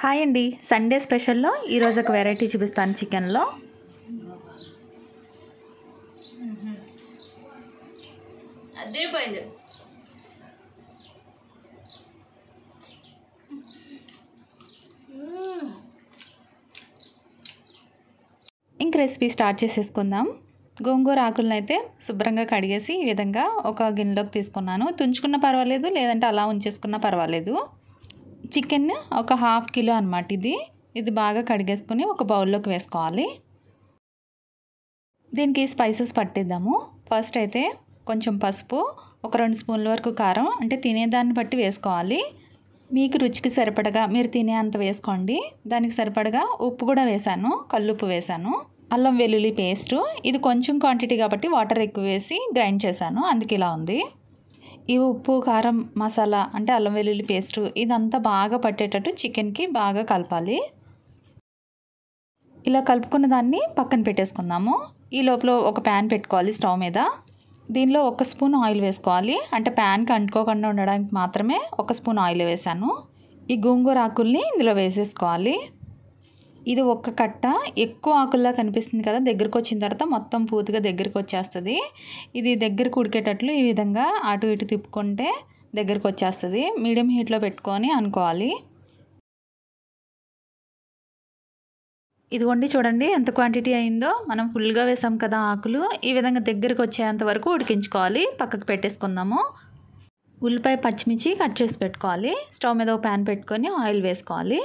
Hi అండి, Sunday స్పెషల్లో ఈరోజు ఒక వెరైటీ చూపిస్తాను చికెన్లో. అదిరిపోయింది. ఇంక రెసిపీ స్టార్ట్ చేసేసుకుందాం. గోంగూర ఆకులను అయితే శుభ్రంగా కడిగేసి ఈ విధంగా ఒక గిన్నెలోకి తీసుకున్నాను. తుంచుకున్న పర్వాలేదు, లేదంటే అలా ఉంచేసుకున్నా పర్వాలేదు. చికెన్ ఒక ½ కిలో అనమాట. ఇది బాగా కడిగేసుకుని ఒక బౌల్లోకి వేసుకోవాలి. దీనికి స్పైసెస్ పట్టిద్దాము. ఫస్ట్ అయితే కొంచెం పసుపు, ఒక 2 స్పూన్ల వరకు కారం, అంటే తినేదాన్ని బట్టి వేసుకోవాలి. మీకు రుచికి సరిపడగా మీరు తినే అంత వేసుకోండి. దానికి సరిపడగా ఉప్పు కూడా వేసాను, కల్లుప్పు వేసాను. అల్లం వెల్లుల్లి పేస్టు, ఇది కొంచెం క్వాంటిటీ కాబట్టి వాటర్ ఎక్కువ వేసి గ్రైండ్ చేశాను, అందుకే ఇలా ఉంది. ఈ ఉప్పు, కారం, మసాలా అంటే అల్లం వెల్లుల్లి పేస్టు ఇదంతా బాగా పట్టేటట్టు చికెన్కి బాగా కలపాలి. ఇలా కలుపుకున్న దాన్ని పక్కన పెట్టేసుకుందాము. ఈ లోపల ఒక ప్యాన్ పెట్టుకోవాలి స్టవ్ మీద. దీనిలో 1 స్పూన్ ఆయిల్ వేసుకోవాలి. అంటే ప్యాన్కి అంటుకోకుండా ఉండడానికి మాత్రమే 1 స్పూన్ ఆయిల్ వేసాను. ఈ గోంగూర ఆకుల్ని ఇందులో వేసేసుకోవాలి. ఇది ఒక్క కట్ట ఎక్కువ ఆకుల్లా కనిపిస్తుంది కదా, దగ్గరకు వచ్చిన తర్వాత మొత్తం పూర్తిగా దగ్గరికి వచ్చేస్తుంది. ఇది దగ్గరకు ఉడికేటట్లు ఈ విధంగా అటు ఇటు తిప్పుకుంటే దగ్గరకు వచ్చేస్తుంది. మీడియం హీట్లో పెట్టుకొని అనుకోవాలి. ఇదిగోండి, చూడండి ఎంత క్వాంటిటీ అయిందో. మనం ఫుల్గా వేసాం కదా ఆకులు. ఈ విధంగా దగ్గరికి వచ్చేంత వరకు ఉడికించుకోవాలి. పక్కకు పెట్టేసుకుందాము. ఉల్లిపాయ, పచ్చిమిర్చి కట్ చేసి పెట్టుకోవాలి. స్టవ్ మీద ఒక ప్యాన్ పెట్టుకొని ఆయిల్ వేసుకోవాలి.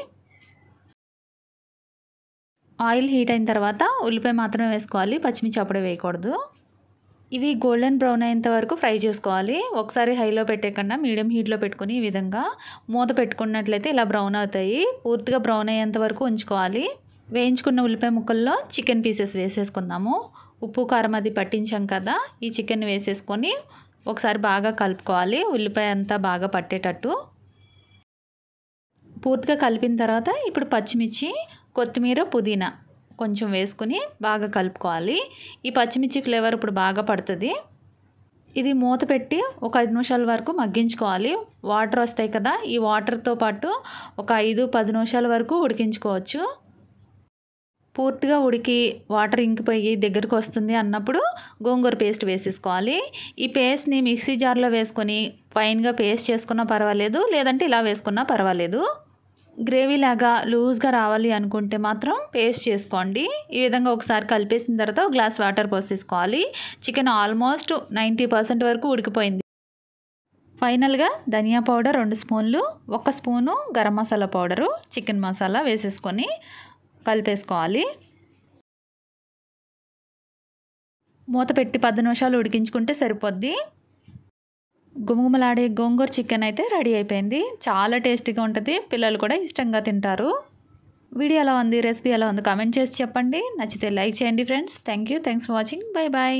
ఆయిల్ హీట్ అయిన తర్వాత ఉల్లిపాయ మాత్రమే వేసుకోవాలి, పచ్చిమిర్చి అప్పుడే వేయకూడదు. ఇవి గోల్డెన్ బ్రౌన్ అయ్యేంత వరకు ఫ్రై చేసుకోవాలి. ఒకసారి హైలో పెట్టేయకుండా మీడియం హీట్లో పెట్టుకొని ఈ విధంగా మూత పెట్టుకున్నట్లయితే ఇలా బ్రౌన్ అవుతాయి. పూర్తిగా బ్రౌన్ అయ్యేంత వరకు ఉంచుకోవాలి. వేయించుకున్న ఉల్లిపాయ ముక్కల్లో చికెన్ పీసెస్ వేసేసుకుందాము. ఉప్పు, కారం అది పట్టించాం కదా, ఈ చికెన్ వేసేసుకొని ఒకసారి బాగా కలుపుకోవాలి. ఉల్లిపాయ అంతా బాగా పట్టేటట్టు పూర్తిగా కలిపిన తర్వాత ఇప్పుడు పచ్చిమిర్చి, కొత్తిమీర, పుదీనా కొంచెం వేసుకొని బాగా కలుపుకోవాలి. ఈ పచ్చిమిర్చి ఫ్లేవర్ ఇప్పుడు బాగా పడుతుంది. ఇది మూత పెట్టి ఒక 5 నిమిషాల వరకు మగ్గించుకోవాలి. వాటర్ వస్తాయి కదా, ఈ వాటర్తో పాటు ఒక 5-10 నిమిషాల వరకు ఉడికించుకోవచ్చు. పూర్తిగా ఉడికి వాటర్ ఇంకిపోయి దగ్గరకు వస్తుంది అన్నప్పుడు గోంగూర పేస్ట్ వేసేసుకోవాలి. ఈ పేస్ట్ని మిక్సీ జార్లో వేసుకొని ఫైన్గా పేస్ట్ చేసుకున్నా పర్వాలేదు, లేదంటే ఇలా వేసుకున్నా పర్వాలేదు. గ్రేవీ లాగా లూజ్గా రావాలి అనుకుంటే మాత్రం పేస్ట్ చేసుకోండి. ఈ విధంగా ఒకసారి కలిపేసిన తర్వాత ఒక గ్లాస్ వాటర్ పోసేసుకోవాలి. చికెన్ ఆల్మోస్ట్ 90% వరకు ఉడికిపోయింది. ఫైనల్గా ధనియా పౌడర్ 2 స్పూన్లు, 1 spoon garam masala powder, chicken masala వేసేసుకొని కలిపేసుకోవాలి. మూత పెట్టి 10 నిమిషాలు ఉడికించుకుంటే సరిపోద్ది. గుమగుమలాడే గోంగూర చికెన్ అయితే రెడీ అయిపోయింది. చాలా టేస్టీగా ఉంటుంది, పిల్లలు కూడా ఇష్టంగా తింటారు. వీడియో ఎలా ఉంది, రెసిపీ ఎలా ఉంది కామెంట్ చేసి చెప్పండి. నచ్చితే లైక్ చేయండి friends. Thanks for watching. Bye bye.